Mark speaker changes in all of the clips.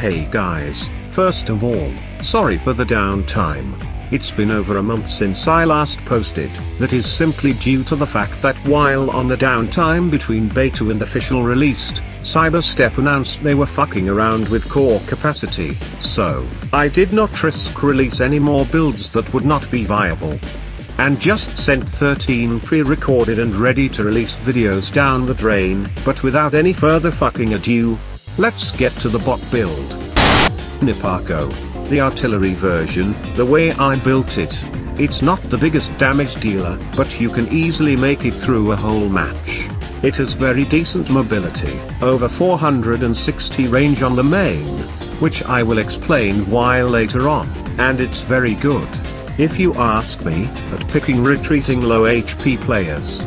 Speaker 1: Hey guys, first of all, sorry for the downtime. It's been over a month since I last posted. That is simply due to the fact that while on the downtime between beta and official released, Cyberstep announced they were fucking around with core capacity, so I did not risk release any more builds that would not be viable. And just sent 13 pre-recorded and ready to release videos down the drain, but without any further fucking ado, let's get to the bot build. Nipako. The artillery version, the way I built it. It's not the biggest damage dealer, but you can easily make it through a whole match. It has very decent mobility, over 460 range on the main, which I will explain why later on, and it's very good, if you ask me, at picking retreating low HP players.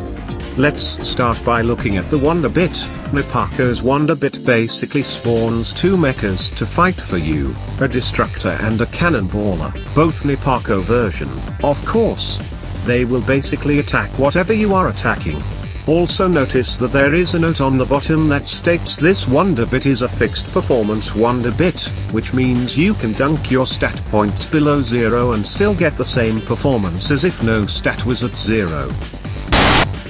Speaker 1: Let's start by looking at the Wonder Bit. Nipako's Wonder Bit basically spawns two mechas to fight for you, a Destructor and a Cannonballer, both Nipako version, of course. They will basically attack whatever you are attacking. Also notice that there is a note on the bottom that states this Wonder Bit is a fixed performance Wonder Bit, which means you can dunk your stat points below 0 and still get the same performance as if no stat was at 0.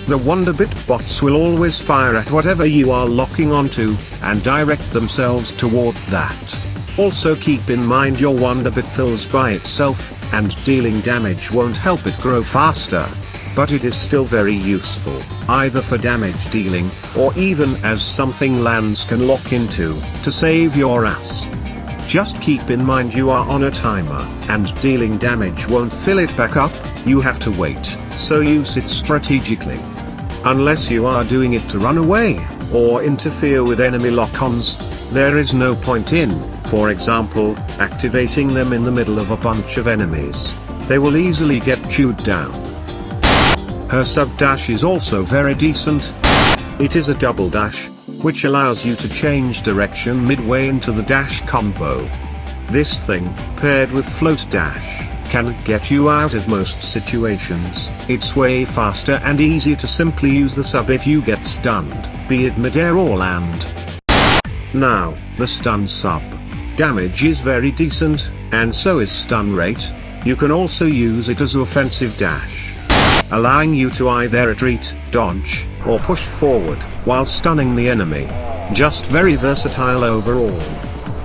Speaker 1: The Wonder Bit bots will always fire at whatever you are locking onto, and direct themselves toward that. Also keep in mind your Wonder Bit fills by itself, and dealing damage won't help it grow faster. But it is still very useful, either for damage dealing, or even as something lands can lock into, to save your ass. Just keep in mind you are on a timer, and dealing damage won't fill it back up, you have to wait, so use it strategically. Unless you are doing it to run away, or interfere with enemy lock-ons, there is no point in, for example, activating them in the middle of a bunch of enemies. They will easily get chewed down. Her sub-dash is also very decent. It is a double dash, which allows you to change direction midway into the dash combo. This thing, paired with float dash, can get you out of most situations. It's way faster and easier to simply use the sub if you get stunned, be it mid-air or land. Now, the stun sub. Damage is very decent, and so is stun rate. You can also use it as offensive dash, allowing you to either retreat, dodge, or push forward, while stunning the enemy. Just very versatile overall.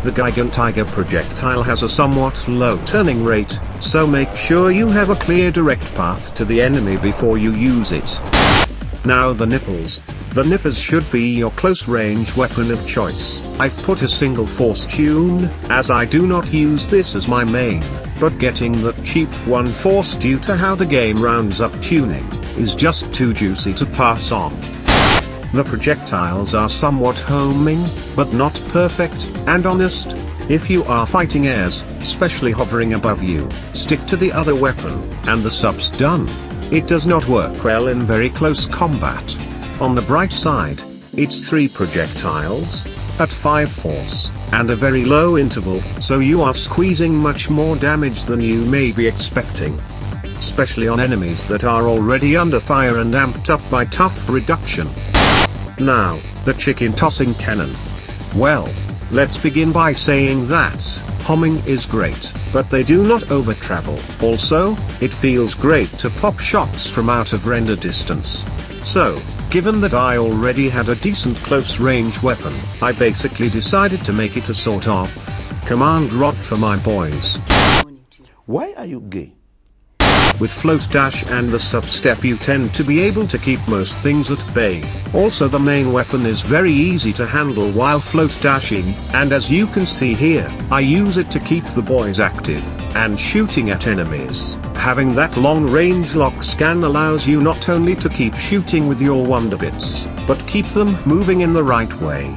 Speaker 1: The Gigant projectile has a somewhat low turning rate, so make sure you have a clear direct path to the enemy before you use it. Now the nipples. The nippers should be your close range weapon of choice. I've put a single force tune, as I do not use this as my main, but getting that cheap one force due to how the game rounds up tuning, is just too juicy to pass on. The projectiles are somewhat homing, but not perfect, and honest. If you are fighting airs, especially hovering above you, stick to the other weapon, and the sub's done. It does not work well in very close combat. On the bright side, it's 3 projectiles, at 5 force, and a very low interval, so you are squeezing much more damage than you may be expecting. Especially on enemies that are already under fire and amped up by tough reduction. Now, the chicken tossing cannon. Well, let's begin by saying that homing is great, but they do not over travel. Also, it feels great to pop shots from out of render distance. So, given that I already had a decent close range weapon, I basically decided to make it a sort of command rod for my boys.
Speaker 2: Why are you gay?
Speaker 1: With float dash and the sub-step you tend to be able to keep most things at bay. Also the main weapon is very easy to handle while float dashing, and as you can see here, I use it to keep the boys active, and shooting at enemies. Having that long range lock scan allows you not only to keep shooting with your Wonder Bits, but keep them moving in the right way.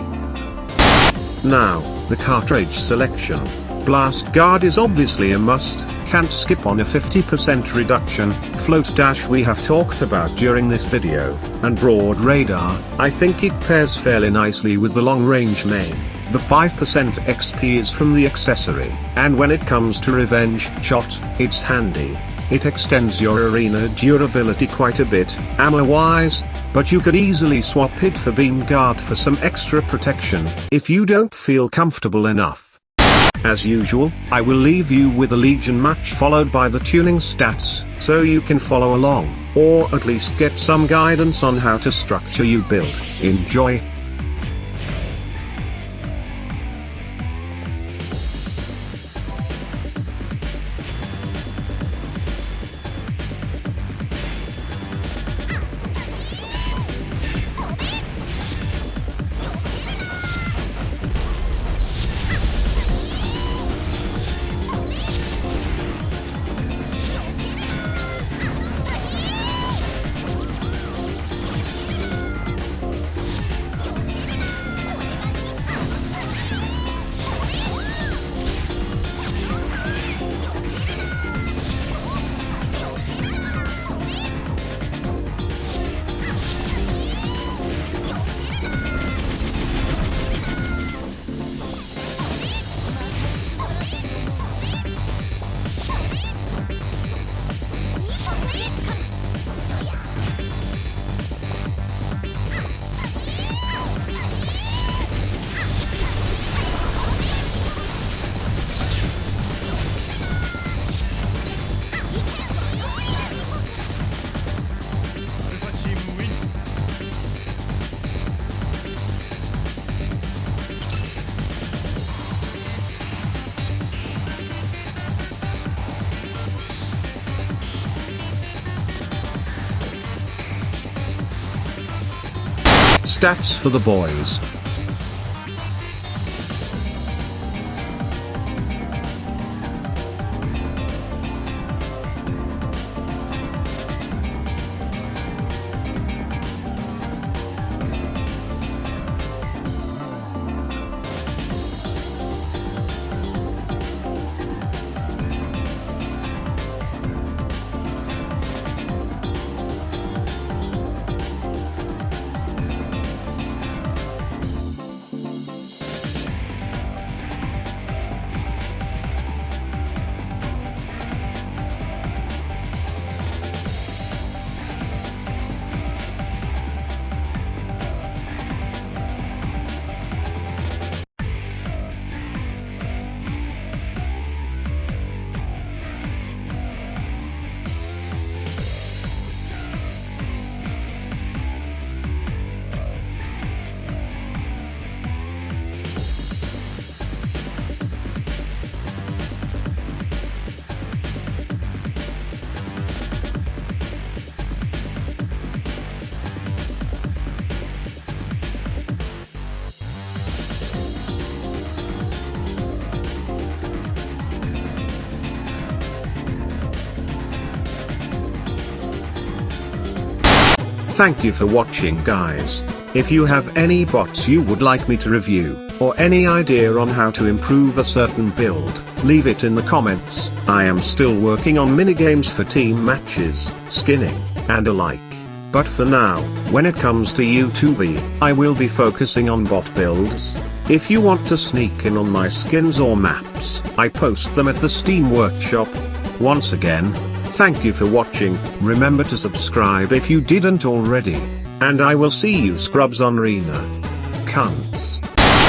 Speaker 1: Now, the Cartridge Selection. Blast Guard is obviously a must. Can't skip on a 50% reduction. Float dash we have talked about during this video, and broad radar, I think it pairs fairly nicely with the long range main. The 5% XP is from the accessory, and when it comes to revenge shot, it's handy. It extends your arena durability quite a bit, ammo wise, but you could easily swap it for Beam Guard for some extra protection, if you don't feel comfortable enough. As usual, I will leave you with a Legion match followed by the tuning stats, so you can follow along, or at least get some guidance on how to structure your build. Enjoy! Stats for the boys. Thank you for watching, guys. If you have any bots you would like me to review, or any idea on how to improve a certain build, leave it in the comments. I am still working on minigames for team matches, skinning, and alike. But for now, when it comes to YouTube, I will be focusing on bot builds. If you want to sneak in on my skins or maps, I post them at the Steam Workshop. Once again, thank you for watching. Remember to subscribe if you didn't already. And I will see you scrubs on Arena. Cunts.